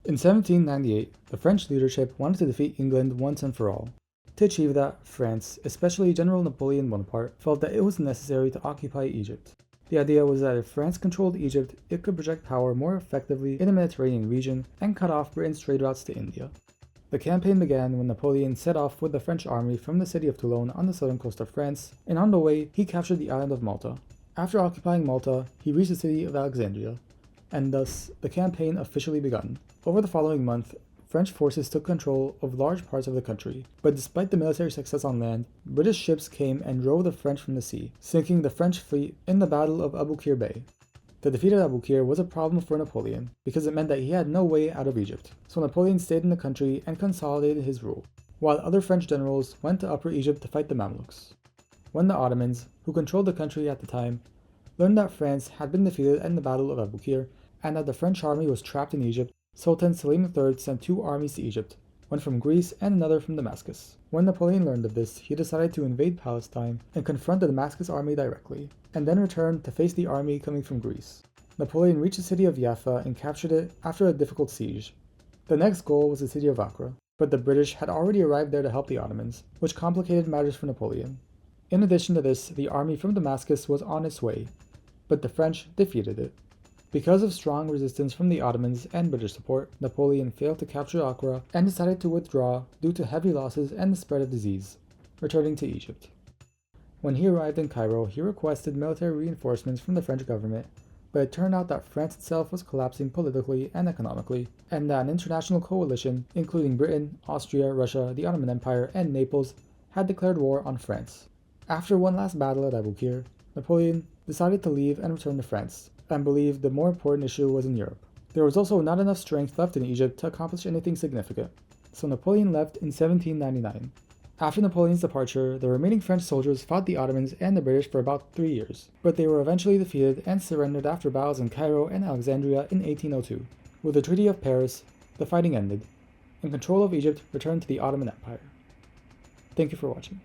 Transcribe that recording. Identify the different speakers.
Speaker 1: In 1798, the French leadership wanted to defeat England once and for all. To achieve that, France, especially General Napoleon Bonaparte, felt that it was necessary to occupy Egypt. The idea was that if France controlled Egypt, it could project power more effectively in the Mediterranean region and cut off Britain's trade routes to India. The campaign began when Napoleon set off with the French army from the city of Toulon on the southern coast of France, and on the way, he captured the island of Malta. After occupying Malta, he reached the city of Alexandria, and thus the campaign officially begun. Over the following month, French forces took control of large parts of the country, but despite the military success on land, British ships came and drove the French from the sea, sinking the French fleet in the Battle of Aboukir Bay. The defeat at Aboukir was a problem for Napoleon, because it meant that he had no way out of Egypt, so Napoleon stayed in the country and consolidated his rule, while other French generals went to Upper Egypt to fight the Mamluks. When the Ottomans, who controlled the country at the time, learned that France had been defeated in the Battle of Aboukir, and that the French army was trapped in Egypt, Sultan Selim III sent two armies to Egypt, one from Greece and another from Damascus. When Napoleon learned of this, he decided to invade Palestine and confront the Damascus army directly, and then return to face the army coming from Greece. Napoleon reached the city of Jaffa and captured it after a difficult siege. The next goal was the city of Acre, but the British had already arrived there to help the Ottomans, which complicated matters for Napoleon. In addition to this, the army from Damascus was on its way, but the French defeated it. Because of strong resistance from the Ottomans and British support, Napoleon failed to capture Acre and decided to withdraw due to heavy losses and the spread of disease, returning to Egypt. When he arrived in Cairo, he requested military reinforcements from the French government, but it turned out that France itself was collapsing politically and economically, and that an international coalition, including Britain, Austria, Russia, the Ottoman Empire, and Naples, had declared war on France. After one last battle at Aboukir, Napoleon decided to leave and return to France, and believed the more important issue was in Europe. There was also not enough strength left in Egypt to accomplish anything significant, so Napoleon left in 1799. After Napoleon's departure, the remaining French soldiers fought the Ottomans and the British for about 3 years, but they were eventually defeated and surrendered after battles in Cairo and Alexandria in 1802. With the Treaty of Paris, the fighting ended, and control of Egypt returned to the Ottoman Empire. Thank you for watching.